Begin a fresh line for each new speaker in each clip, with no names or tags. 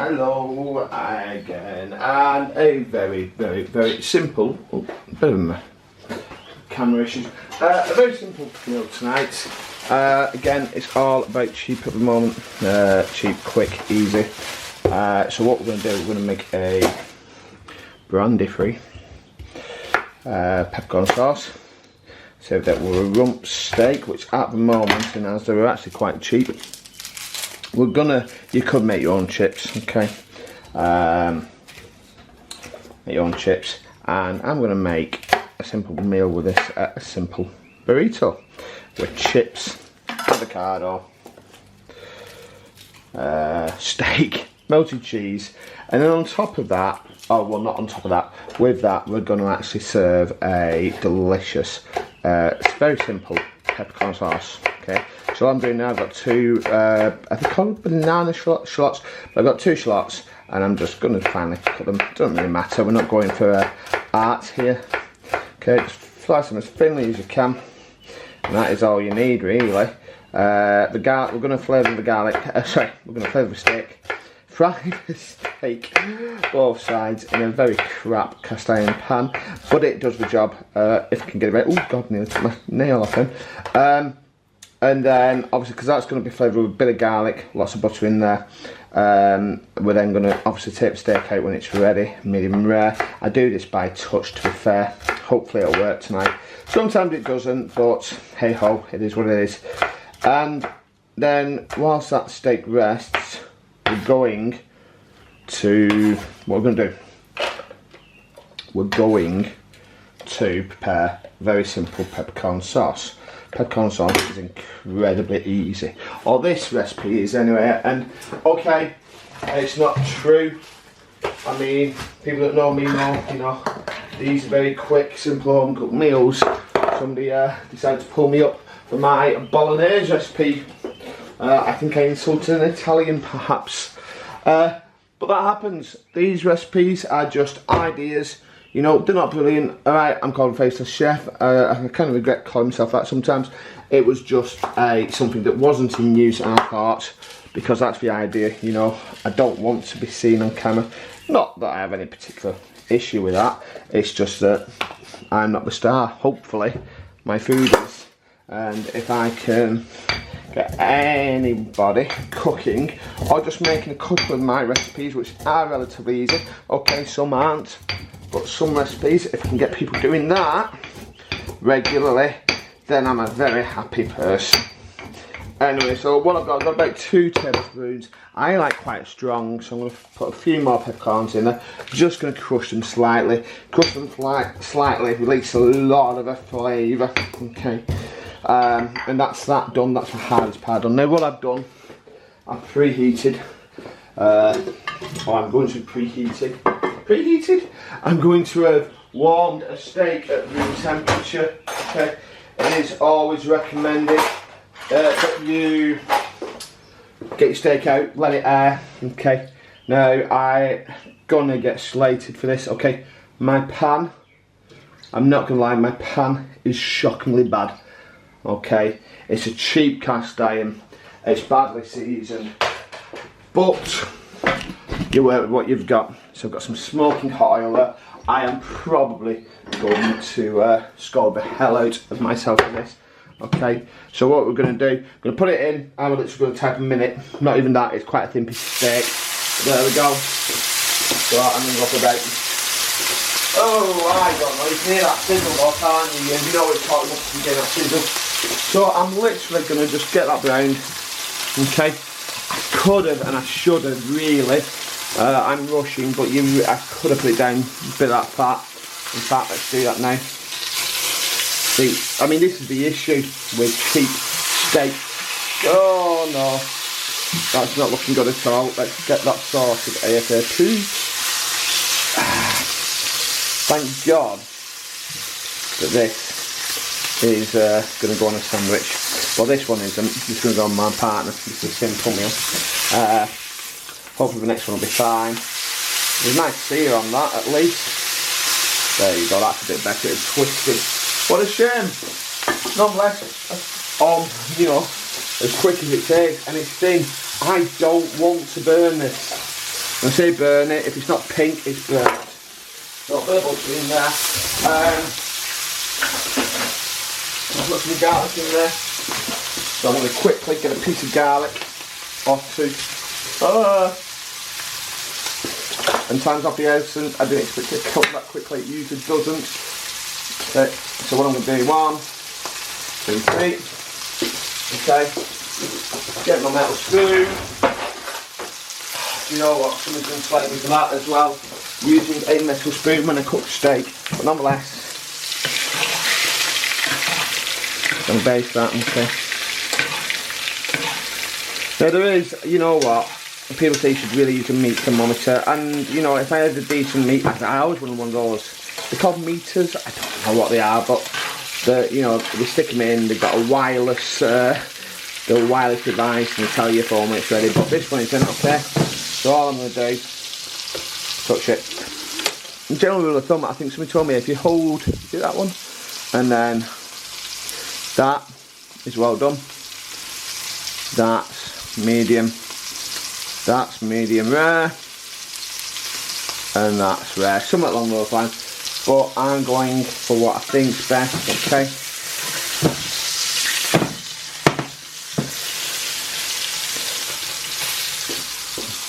Hello again, and a very simple, camera issues, a very simple meal tonight. Again, it's all about cheap at the moment, cheap, quick, easy. So what we're going to do, we're going to make a brandy free peppercorn sauce. So that we're a rump steak, which at the moment, and as they're actually quite cheap, you could make your own chips, okay? Make your own chips, and I'm gonna make a simple meal with this, a simple burrito with chips, avocado, steak, melted cheese, and then on top of that, oh well, not on top of that, with that we're gonna actually serve a delicious, it's very simple peppercorn sauce. Okay, so what I'm doing now, I've got two, I think called banana shallots, but I've got two shallots, and I'm just going to finally cut them. Doesn't really matter, we're not going for art here. Okay, just slice them as thinly as you can, and that is all you need really. The garlic, we're going to flavour the garlic, we're going to flavour the steak, fry the steak both sides in a very crap cast iron pan, but it does the job if I can get it right. Oh god, nearly took my nail off him. And then obviously, because that's going to be flavoured with a bit of garlic, lots of butter in there, we're then going to obviously take the steak out when it's ready, medium rare. I do this by touch, to be fair. Hopefully it'll work tonight. Sometimes it doesn't, but hey ho, it is what it is. And then whilst that steak rests, we're going to, what we're going to do, we're going to prepare a very simple peppercorn sauce. Peppercorn sauce is incredibly easy, or this recipe is anyway, and okay, it's not true. I mean, people that know me know, you know, these are very quick, simple home cooked meals. Somebody decided to pull me up for my bolognese recipe. I think I insulted an Italian perhaps, but that happens. These recipes are just ideas. You know, they're not brilliant. Alright, I'm called a faceless chef. I kind of regret calling myself that sometimes. It was just something that wasn't in use, and I thought, because that's the idea, you know, I don't want to be seen on camera. Not that I have any particular issue with that. It's just that I'm not the star. Hopefully, my food is. And if I can get anybody cooking, or just making a couple of my recipes, which are relatively easy. Okay, some aren't. But some recipes, if I can get people doing that regularly, then I'm a very happy person. Anyway, so what I've got about 2 tablespoons. I like quite strong, so I'm going to put a few more peppercorns in there. Just going to crush them slightly. Crush them slightly, release a lot of a flavour. Okay, and that's that done. That's the hardest part done. Now what I've done, I've preheated. I'm going to preheated. I'm going to have warmed a steak at room temperature. Okay, it is always recommended that you get your steak out, let it air. Okay, now I'm gonna get slated for this. Okay, my pan, I'm not gonna lie, my pan is shockingly bad. Okay, it's a cheap cast iron, it's badly seasoned, but you work with what you've got. So I've got some smoking hot oil there. I am probably going to scald the hell out of myself for this. Okay, so what we're going to do, I'm going to put it in, I'm literally going to type a minute, not even that, it's quite a thin piece of steak. There we go. So I'm going to go for about, oh I don't know, you can hear that sizzle though, can't you? And you know it's hot enough to get that sizzle. So I'm literally going to just get that browned. Okay, I could have and I should have really. I'm rushing, but I could have put it down a bit of that fat. In fact, let's do that now. See, I mean, this is the issue with cheap steak. Oh no, that's not looking good at all. Let's get that sorted ASAP. Thank God that this is going to go on a sandwich. Well, this one isn't. This is going to go on my partner. This is a simple meal. Hopefully the next one will be fine. There's a nice sear on that at least. There you go, that's a bit better. It's twisted. What a shame. Nonetheless, you know, as quick as it takes, and it's thin. I don't want to burn this. I say burn it, if it's not pink, it's burnt. So a bit of butter in there. I've got some garlic in there. So I'm going to quickly get a piece of garlic or two. And time's off the essence. I didn't expect it to cook that quickly, it usually doesn't. So what I'm going to do, 1, 2, 3. Okay. Get my metal spoon. You know what, someone's going to slate me for that as well. Using a metal spoon when I cook steak. But nonetheless, I'm going to base that, okay. Now there is, you know what, people say you should really use a meat thermometer, and you know, if I had a decent meat, I always wanted one of those. They're called meters, I don't know what they are, but you know, they stick them in, they've got a wireless, device and they tell you if all it's ready, but this one isn't, okay. So all I'm going to do, touch it. In general rule of thumb, I think somebody told me if you hold, see that one? And then, that is well done. That's medium rare, and that's rare, something along those lines, but I'm going for what I think's best, okay.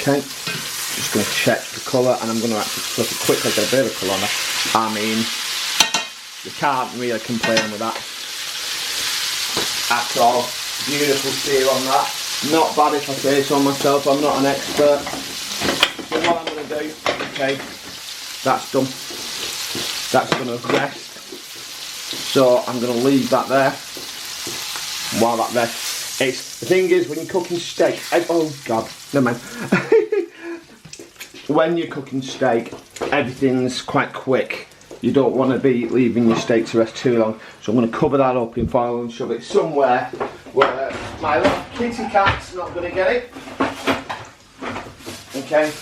Okay, just going to check the colour, and I'm going to actually flip it quickly, get a bit of colour on it. I mean, you can't really complain with that at all. Beautiful sear on that. Not bad if I say so myself, I'm not an expert. So what I'm going to do, okay, that's done. That's going to rest. So I'm going to leave that there while that rests. The thing is, when you're cooking steak, oh god, never mind. When you're cooking steak, everything's quite quick. You don't want to be leaving your steak to rest too long. So I'm going to cover that up in foil and shove it somewhere where my little kitty cat's not going to get it. Okay.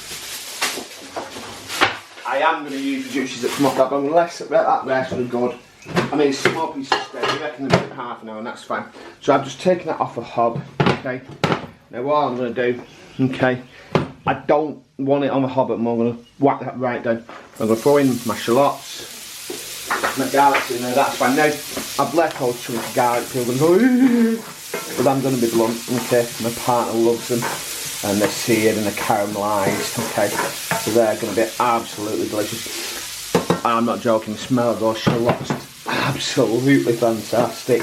I am going to use the juices that come off that, but I'm going to let that rest for good. I mean, it's a small piece of steak, I reckon about half an hour, and that's fine. So I've just taken that off the hob, okay. Now what I'm going to do, okay, I don't want it on the hob, I'm going to whack that right down. I'm going to throw in my shallots, my garlic in there, that's fine. Now, I've left whole chunk of garlic, people are going to go, but I'm going to be blunt, okay. My partner loves them, and they're seared and they're caramelised, okay. So they're going to be absolutely delicious. I'm not joking, the smell of those shallots is absolutely fantastic.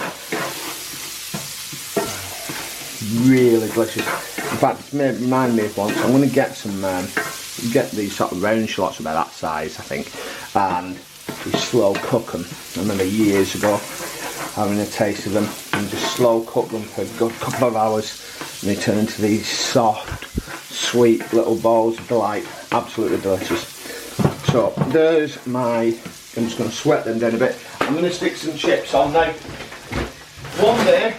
Really delicious. In fact, it's made remind me of once. I'm going to get some, get these sort of round shallots about that size, I think, and we slow cook them. I remember years ago having a taste of them and just slow cook them for a good couple of hours, and they turn into these soft, sweet little balls of delight. Absolutely delicious. So there's my, I'm just going to sweat them down a bit. I'm going to stick some chips on now. One day,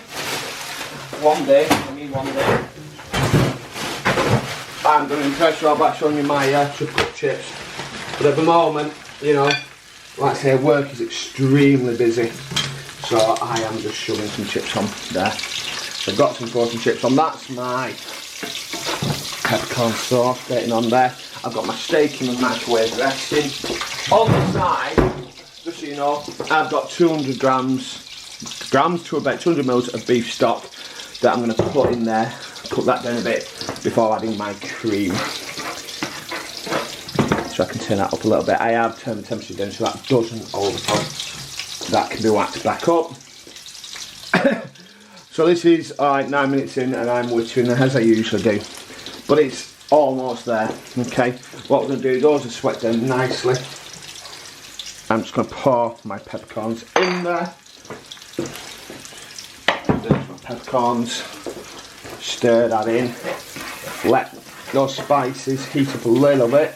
I'm going to impress you all by showing you my chocolate chips. But at the moment, you know, like I say, work is extremely busy. So I am just shoving some chips on there. So I've got some frozen chips on. That's my peppercorn sauce getting on there. I've got my steak in the microwave resting. On the side, just so you know, I've got 200 grams to about 200 mils of beef stock that I'm going to put in there, cook that down a bit before adding my cream. So I can turn that up a little bit. I have turned the temperature down so that doesn't overcook. That can be whacked back up. So this is 9 minutes in and I'm wittering as I usually do. But it's almost there, okay. What we're going to do, those are sweat down nicely. I'm just going to pour my peppercorns in there. There's my peppercorns. Stir that in. Let those spices heat up a little bit.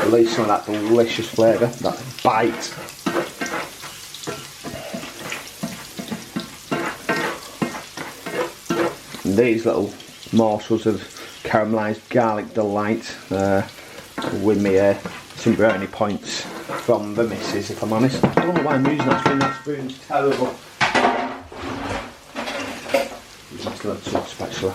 Release some of that delicious flavour, that bite. And these little morsels of caramelised garlic delight with me some brownie points from the missus, if I'm honest. I don't know why I'm using that spoon, that spoon's terrible. Use that little spatula.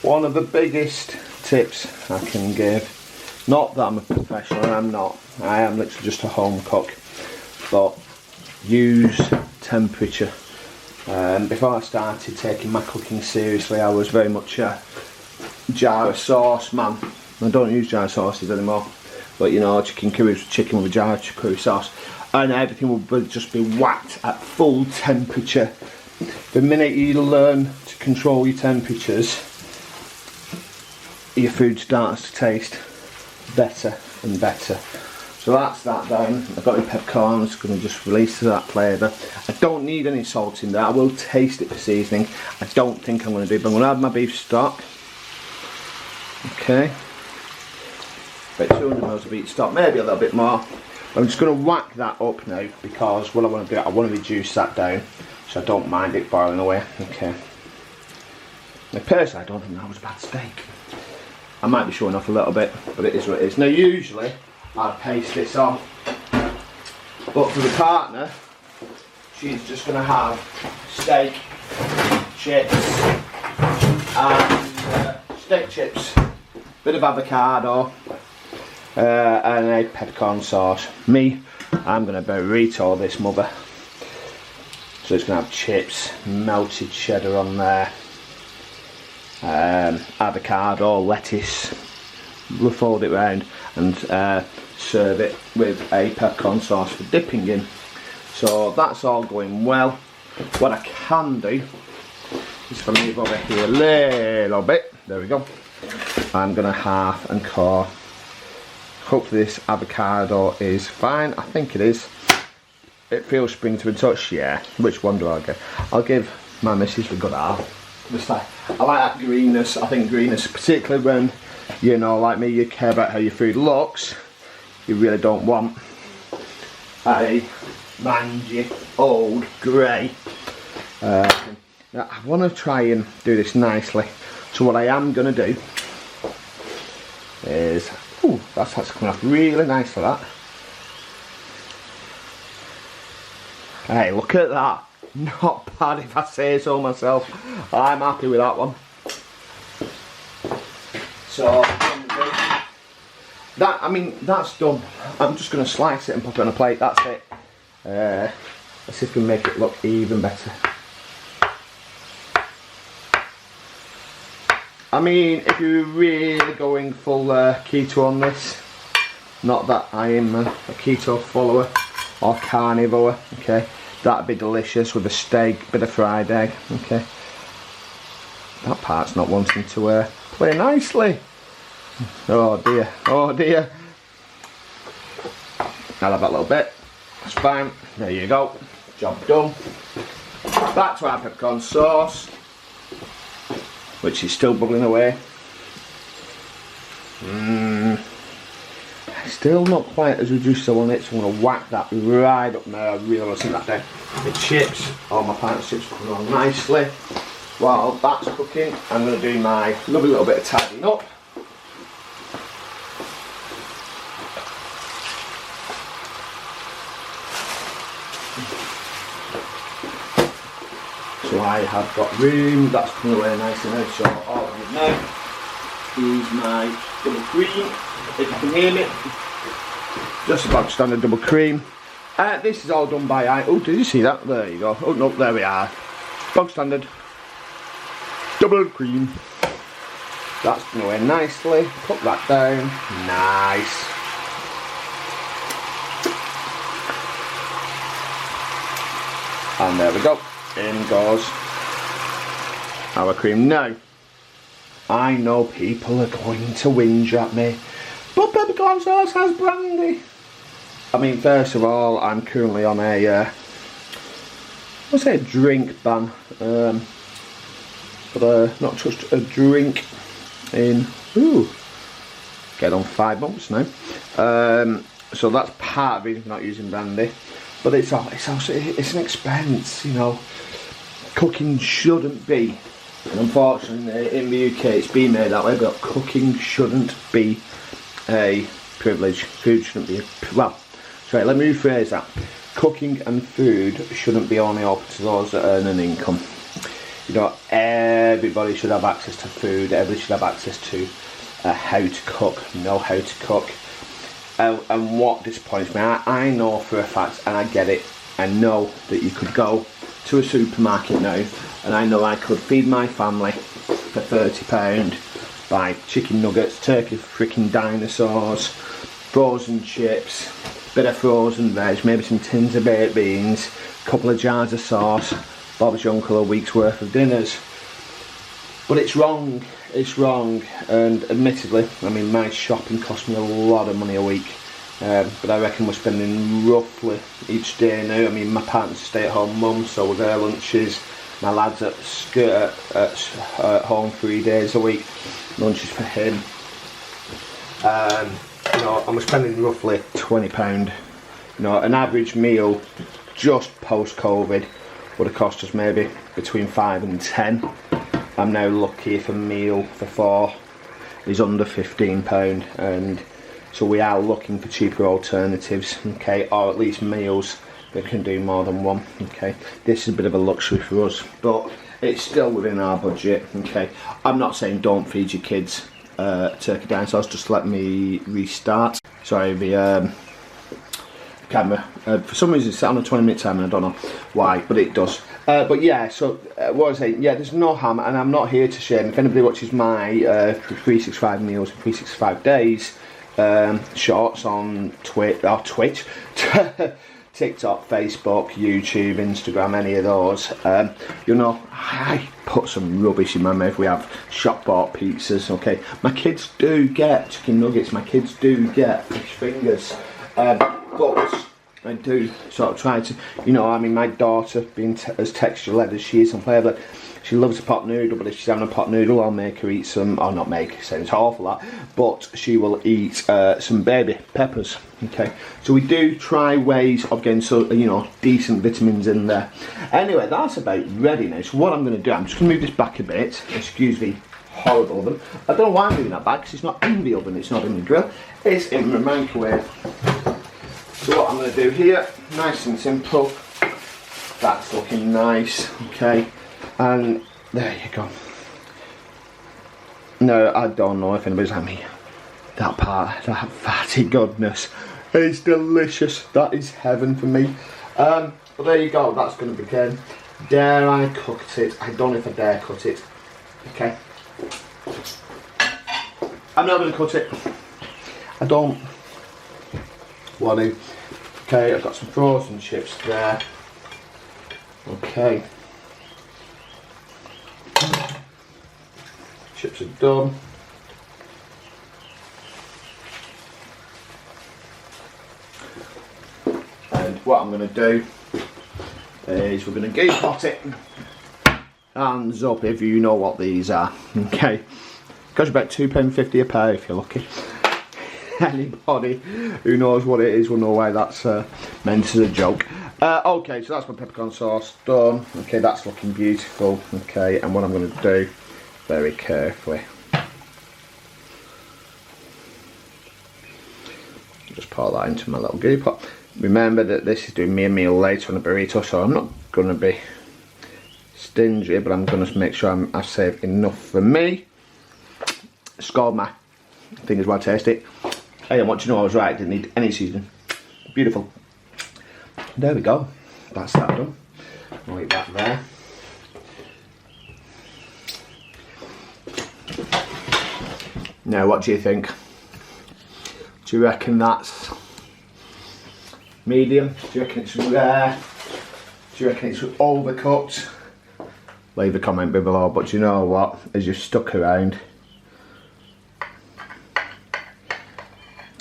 One of the biggest tips I can give, not that I'm a professional, I'm not, I am literally just a home cook, but use temperature. Before I started taking my cooking seriously, I was very much a jar of sauce man. I don't use jar sauces anymore, but you know, chicken curry with chicken with a jar of curry sauce, and everything will just be whacked at full temperature. The minute you learn to control your temperatures, your food starts to taste better and better. So that's that done. I've got my peppercorn, I'm just going to just release that flavour. I don't need any salt in there, I will taste it for seasoning. I don't think I'm going to do, but I'm going to add my beef stock. Okay. About 200 ml of beef stock, maybe a little bit more. I'm just going to whack that up now, because what I want to do, I want to reduce that down, so I don't mind it boiling away. Okay. Now personally, I don't think that was a bad steak. I might be showing off a little bit, but it is what it is. Now usually, I'd paste this on, but for the partner, she's just going to have steak, chips, and steak chips, bit of avocado, and a peppercorn sauce. Me, I'm going to burrito this mother. So it's going to have chips, melted cheddar on there, avocado, lettuce. We'll fold it round and serve it with a peppercorn sauce for dipping in. So that's all going well. What I can do is if I move over here a little bit, there we go, I'm going to half and core. Hopefully this avocado is fine. I think it is. It feels spring to a touch, yeah. Which one do I get? I'll give my missus a good half. Just like, I like that greenness. I think greenness, particularly when, you know, like me, you care about how your food looks. You really don't want a mangy, old, grey. I want to try and do this nicely. So what I am going to do is, ooh, that's coming off really nicely, that. Hey, look at that. Not bad if I say so myself. I'm happy with that one. So, that, I mean, that's done. I'm just going to slice it and pop it on a plate, that's it. Let's see if we can make it look even better. I mean, if you're really going full keto on this, not that I am a keto follower or carnivore, okay, that'd be delicious with a steak, bit of fried egg, okay. That part's not wanting to play nicely. Oh dear, oh dear. I'll have that little bit, that's fine, there you go, job done. Back to our peppercorn sauce, which is still bubbling away. Still not quite as reduced as I want it, so I'm going to whack that right up there. I really want to see that down. The chips, all my partner's chips are coming on nicely. While that's cooking, I'm going to do my lovely little bit of tidying up. So I have got room, that's coming away nicely now, so all I need now is my double cream, if you can hear me. Just about standard double cream. This is all done by eye. Oh, did you see that? There you go. Oh no, there we are. Bog standard double cream. That's coming away nicely. Put that down. Nice. And there we go. In goes our cream. Now, I know people are going to whinge at me, but peppercorn sauce has brandy. I mean, first of all, I'm currently on a, what's it, a drink ban. But not touched a drink in, get on 5 months now. So that's part of the reason for not using brandy. But it's also an expense, you know. Cooking shouldn't be, and unfortunately in the UK it's been made that way, but cooking shouldn't be a privilege. Food shouldn't be well, sorry, let me rephrase that. Cooking and food shouldn't be only open to those that earn an income. You know, everybody should have access to food. Everybody should have access to how to cook, know how to cook. And what disappoints me, I know for a fact, and I get it, I know that you could go to a supermarket now, and I know I could feed my family for £30, buy chicken nuggets, turkey freaking dinosaurs, frozen chips, bit of frozen veg, maybe some tins of baked beans, a couple of jars of sauce, Bob's your uncle a week's worth of dinners. But it's wrong, and admittedly, I mean, my shopping costs me a lot of money a week, but I reckon we're spending roughly each day now. I mean, my partner's a stay-at-home mum, so with her lunches, my lad's at home 3 days a week, lunches for him, you know, and we're spending roughly £20. You know, an average meal just post-COVID would have cost us maybe between 5 and 10. I'm now lucky if a meal for 4 is under £15, and so we are looking for cheaper alternatives, okay, or at least meals that can do more than one, okay. This is a bit of a luxury for us, but it's still within our budget, okay. I'm not saying don't feed your kids turkey dinosaurs, just let me restart. Sorry, the camera for some reason it's set on a 20-minute timer, I don't know why, but it does. But yeah, so what I was saying, yeah, there's no harm, and I'm not here to shame. If anybody watches my 365 meals in 365 days shorts on Twitch, TikTok, Facebook, YouTube, Instagram, any of those, you know, I put some rubbish in my mouth. We have shop bought pizzas, okay. My kids do get chicken nuggets, my kids do get fish fingers, but I do sort of try to, you know, I mean, my daughter, being as texture led as she is and flavour, she loves a pot noodle, but if she's having a pot noodle, I'll make her eat some, or not make, sounds awful that, but she will eat some baby peppers, okay. So we do try ways of getting, so, you know, decent vitamins in there. Anyway, that's about ready now. So what I'm going to do, I'm just going to move this back a bit, excuse the horrible oven. I don't know why I'm doing that back, because it's not in the oven, it's not in the grill, it's in the microwave. So what I'm going to do here, nice and simple, that's looking nice, okay, and there you go. No, I don't know if anybody's had me, that part, that fatty goodness, it's delicious, that is heaven for me. But there you go, that's going to be good. Dare I cut it? I don't know if I dare cut it, okay. I'm not going to cut it, I don't want to. Okay, I've got some frozen chips there. Okay. Chips are done. And what I'm going to do is we're going to geek pot it. Hands up if you know what these are. Okay. Costs about £2.50 a pair if you're lucky. Anybody who knows what it is will know why that's meant as a joke. Okay, so that's my peppercorn sauce done. Okay, that's looking beautiful. Okay, and what I'm going to do very carefully, just pour that into my little goo pot. Remember that this is doing me a meal later on a burrito, so I'm not going to be stingy, but I'm going to make sure I've saved enough for me. Scald my fingers while I taste it. Hey, and what do you know, I was right, didn't need any seasoning. Beautiful. There we go, that's that done. I'll leave that there. Now, what do you think? Do you reckon that's medium? Do you reckon it's rare? Do you reckon it's overcooked? Leave a comment below, but you know what, as you've stuck around,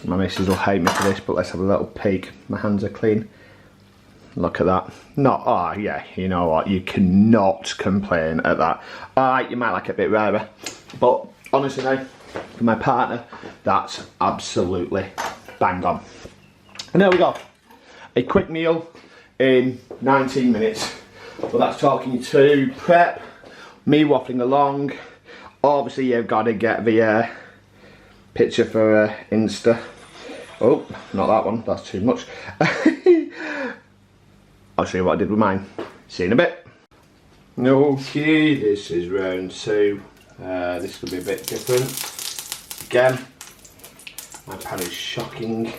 my missus will hate me for this, but let's have a little peek. My hands are clean. Look at that. Not, oh yeah, you know what, you cannot complain at that. Alright, you might like it a bit rarer, but honestly now, for my partner, that's absolutely bang on. And there we go. A quick meal in 19 minutes. Well, that's talking to prep, me waffling along. Obviously, you've got to get the picture for Insta. Oh, not that one, that's too much. I'll show you what I did with mine. See you in a bit. Okay, this is round 2. This will be a bit different. Again, my pan is shocking,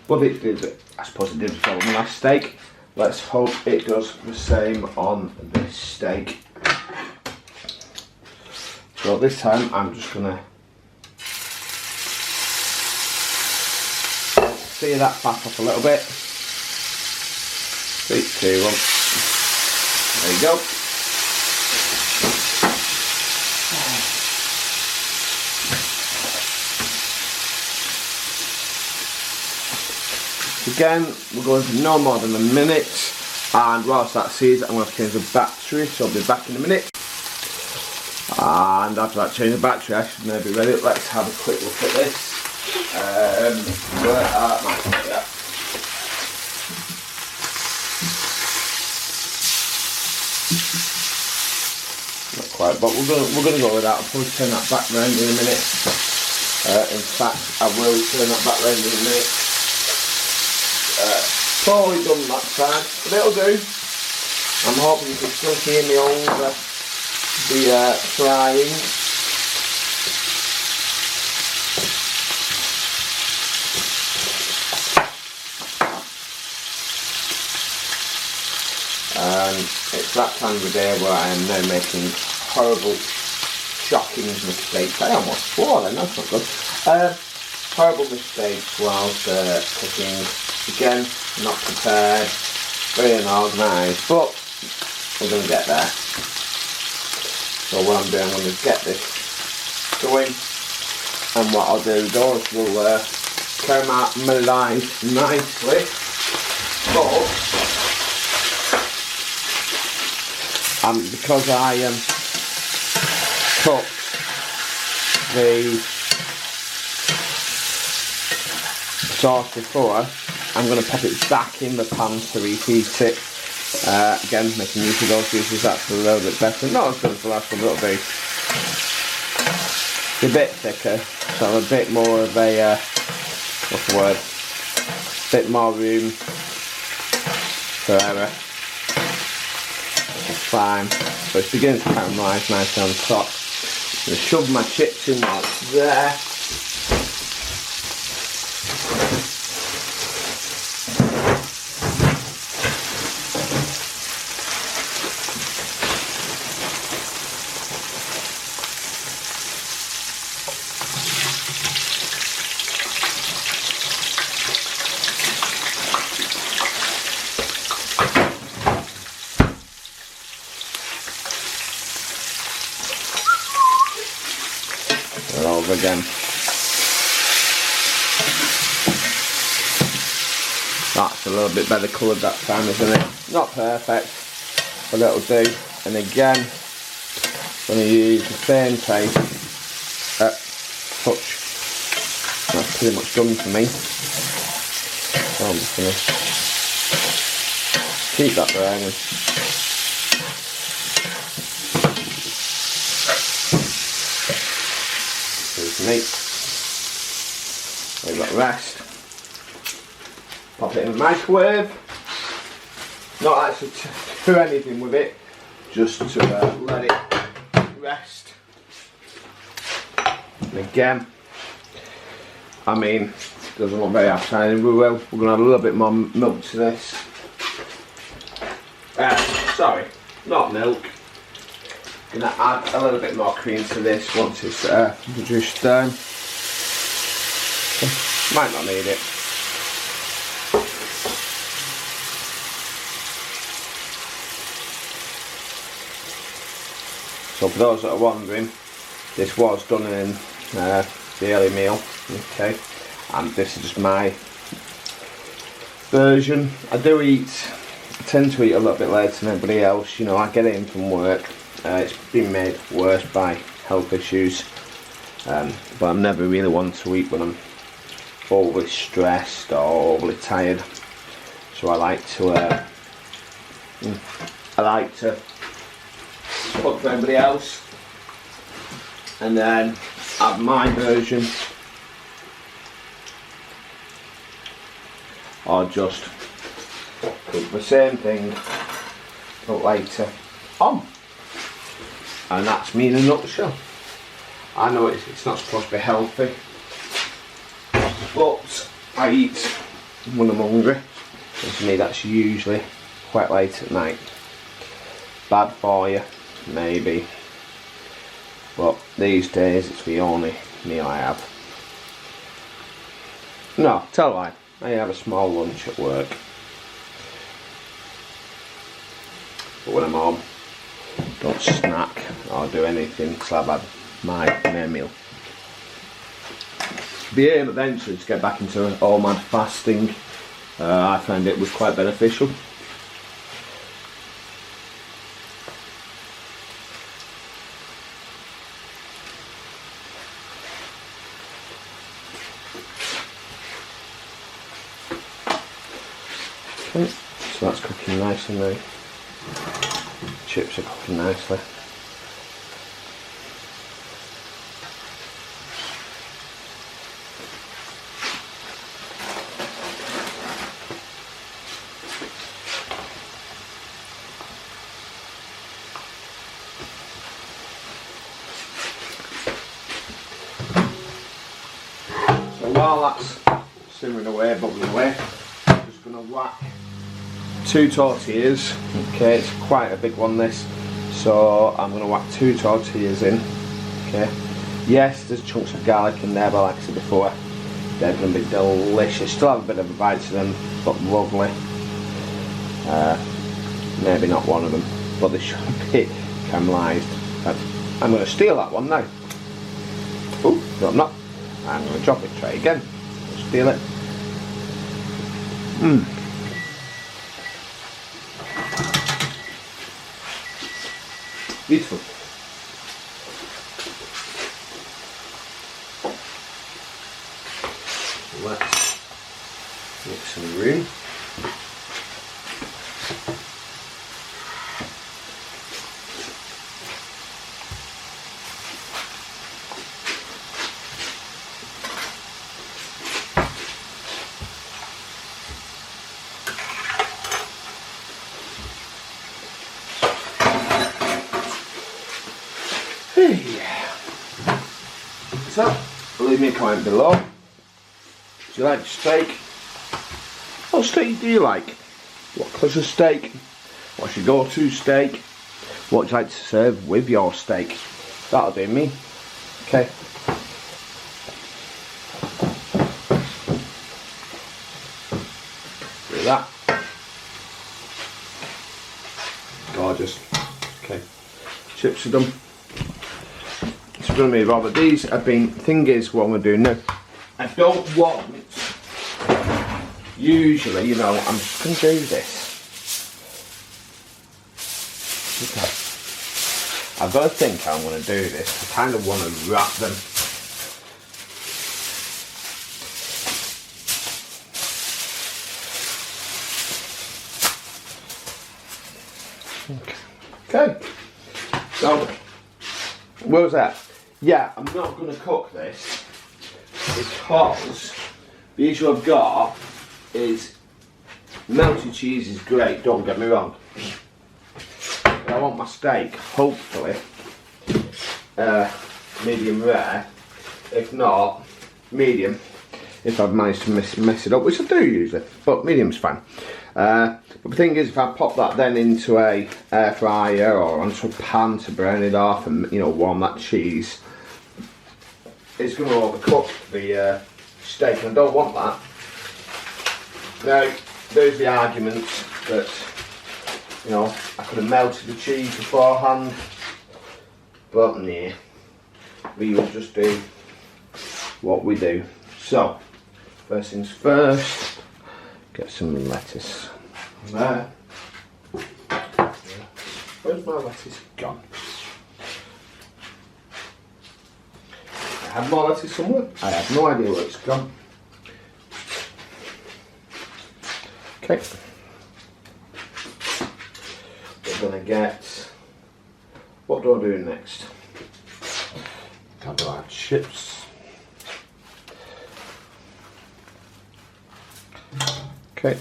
but it did, I suppose it did as well on the last steak. Let's hope it does the same on this steak. So this time I'm just gonna sear that fat off a little bit. 3, 2, 1. There you go. Again, we're going for no more than a minute, and whilst that sears, I'm going to change the battery, so I'll be back in a minute. And after that change the battery, I should now be ready. Let's have a quick look at this. Where are my, yeah. Not quite, but we're gonna go with that. I'll probably turn that back round in a minute. In fact, I will turn that back round in a minute. Totally done that side, but it'll do. I'm hoping you can still hear me over the frying. And it's that time of the day where I am now making horrible, shocking mistakes. I almost swore then, that's not good. Horrible mistakes whilst cooking. Again, not prepared, very unorganised, but we're going to get there. So what I'm doing, I'm going to get this going, and what I'll do, those will caramelise nicely, but because I cooked the sauce before, I'm going to pop it back in the pan to reheat it. Again, making use of those juices, that's a little bit better. Not as good as the last one, but it'll be a bit thicker, so a bit more of a, what's the word, a bit more room for error. That's fine. So it's beginning to caramelise nicely on top. I'm going to shove my chips in while it's there. Over again. That's a little bit better coloured that time, isn't it? Not perfect, but it'll do. And again, I'm going to use the same taste touch. That's pretty much done for me. So I'm just going to keep that burning. Meat. Leave that rest. Pop it in the microwave. Not actually to do anything with it, just to let it rest. And again, I mean, it doesn't look very appetizing. We're going to add a little bit more milk to this. Sorry, not milk. Gonna add a little bit more cream to this once it's reduced down. Might not need it. So for those that are wondering, this was done in the early meal, okay, and this is just my version. I tend to eat a little bit later than everybody else, you know, I get it in from work. It's been made worse by health issues, but I'm never really one to eat when I'm overly stressed or overly tired. So I like to cook for everybody else, and then have my version, or just cook the same thing but later. on. And that's me in a nutshell. I know it's not supposed to be healthy, but I eat when I'm hungry. And to me that's usually quite late at night. Bad for you, maybe. But these days it's the only meal I have. No, tell a lie. I have a small lunch at work. But when I'm home, don't snack or do anything till I've had my main meal. The aim eventually to get back into all mad fasting. I found it was quite beneficial. Okay, so that's cooking nicely now. Chips are cooking nicely. So while that's simmering away, bubbling away, I'm just going to whack 2 tortillas. Okay, it's quite a big one this, so I'm going to whack 2 tortillas in. Okay, yes, there's chunks of garlic in there, but like I said before, they're going to be delicious. Still have a bit of a bite to them, but lovely. Maybe not one of them, but they should be caramelised. I'm going to steal that one now. Oh, no I'm not. I'm going to drop it, try again. Steal it. Beautiful. Let's make some room. So, leave me a comment below. Do you like steak? What steak do you like? What class of steak? What's your go-to steak? What do you like to serve with your steak? That'll do me. Okay. Do that. Gorgeous. Okay. Chips are done. It's going to move over. These have been, thing is what I'm going to do now, I don't want, usually, you know, I'm just going to do this. Okay. I've got to think how I'm going to do this. I kind of want to wrap them. Okay. So, where was that? Yeah, I'm not going to cook this because the issue I've got is melted cheese is great, don't get me wrong. But I want my steak, hopefully, medium rare. If not, medium, if I've managed to mess it up, which I do usually, but medium's fine. But the thing is, if I pop that then into a air fryer or onto a pan to brown it off and, you know, warm that cheese, it's going to overcook the steak, and I don't want that. Now, there's the argument that, you know, I could have melted the cheese beforehand, but nah, we will just do what we do. So, first things first, get some lettuce there. Where's my lettuce gone? I have more lettuce somewhere. I have no idea where it's gone. Okay. We're going to get, what do I do next? I'll do our chips. Okay.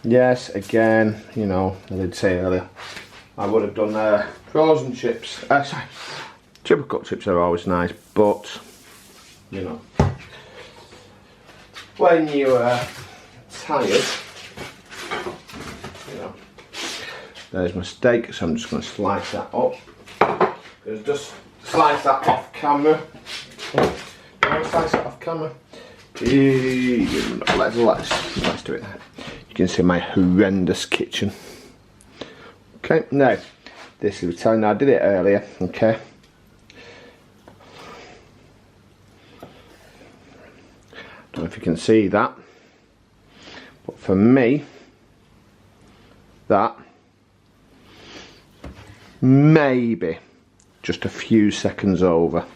Yes, again, you know, I did say earlier, I would have done frozen chips. Sorry, triple cut chips are always nice, but you know, when you're tired, you know. There's my steak, so I'm just going to slice that up. Just slice that off camera. Slice it off camera. Let's do it now. You can see my horrendous kitchen. Okay, now this is telling you I did it earlier. Okay. Don't know if you can see that, but for me, that maybe just a few seconds over.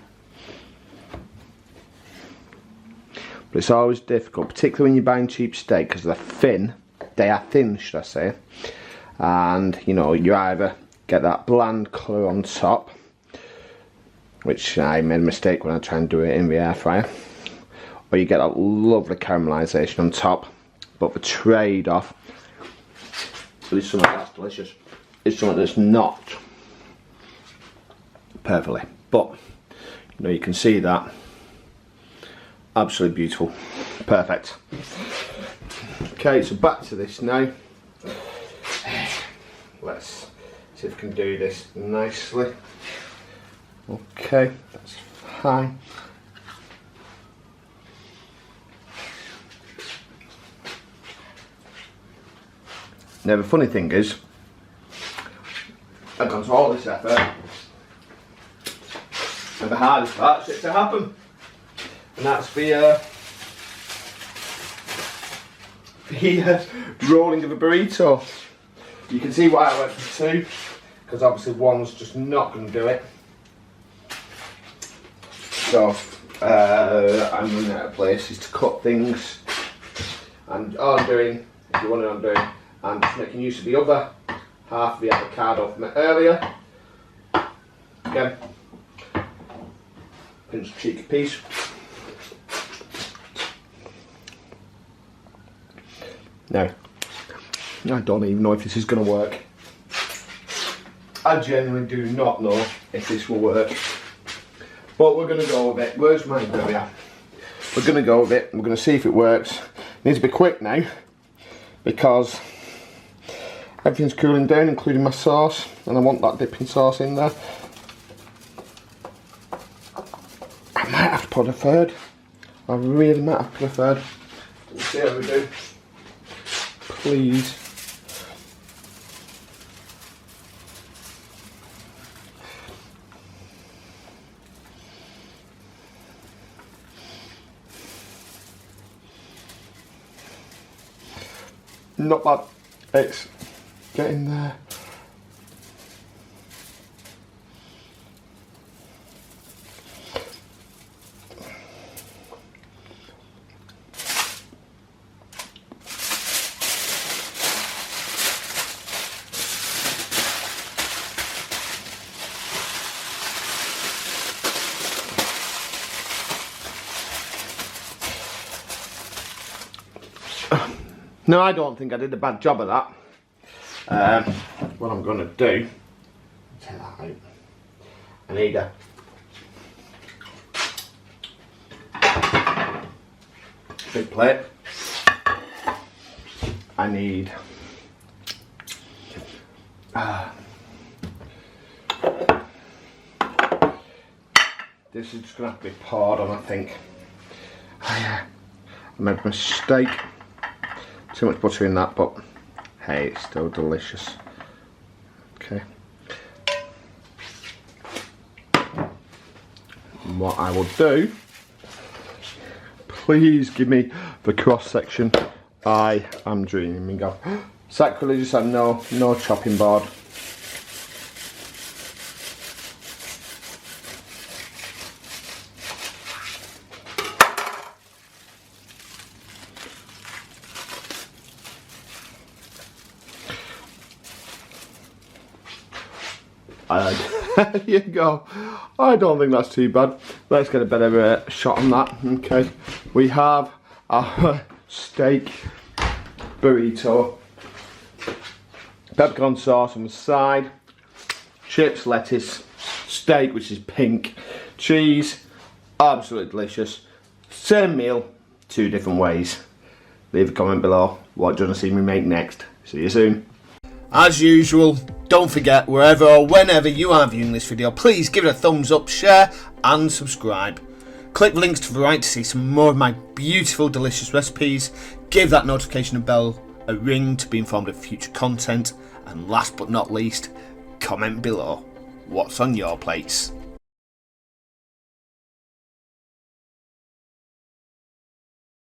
But it's always difficult, particularly when you're buying cheap steak, because they're thin. They are thin, should I say. And, you know, you either get that bland colour on top, which I made a mistake when I tried and do it in the air fryer, or you get that lovely caramelisation on top. But the trade-off is something that's delicious. It's something that's not perfectly. But, you know, you can see that. Absolutely beautiful. Perfect. Okay, so back to this now. Let's see if we can do this nicely. Okay, that's fine. Now the funny thing is, I've gone to all this effort, and the hardest part's yet to happen. And that's the rolling of a burrito. You can see why I went for two, because obviously one's just not going to do it. So I'm running out of places to cut things, and all I'm doing, if you want to know what I'm doing, I'm just making use of the other half of the avocado from earlier. Again, pinch cheeky piece. Now, I don't even know if this is going to work. I genuinely do not know if this will work. But we're going to go with it. Where's my burger? We're going to go with it. We're going to see if it works. It needs to be quick now, because everything's cooling down, including my sauce, and I want that dipping sauce in there. I might have to put a third. I really might have to put a third. We'll see how we do. Please. Not bad. It's getting there. No, I don't think I did a bad job of that. What I'm going to do, take that out. I need a big plate. I need this is just going to have to be poured on, I think. I made a mistake. Too much butter in that, but hey, it's still delicious. Okay. And what I will do, please give me the cross section. I am dreaming. Go. Sacrilegious and no chopping board. There you go. I don't think that's too bad. Let's get a better shot on that. Okay, we have our steak burrito, peppercorn sauce on the side, chips, lettuce, steak, which is pink, cheese, absolutely delicious. Same meal, 2 different ways. Leave a comment below. What do you want to see me make next? See you soon. As usual, don't forget, wherever or whenever you are viewing this video, please give it a thumbs up, share and subscribe. Click the links to the right to see some more of my beautiful, delicious recipes. Give that notification bell a ring to be informed of future content. And last but not least, comment below what's on your plates.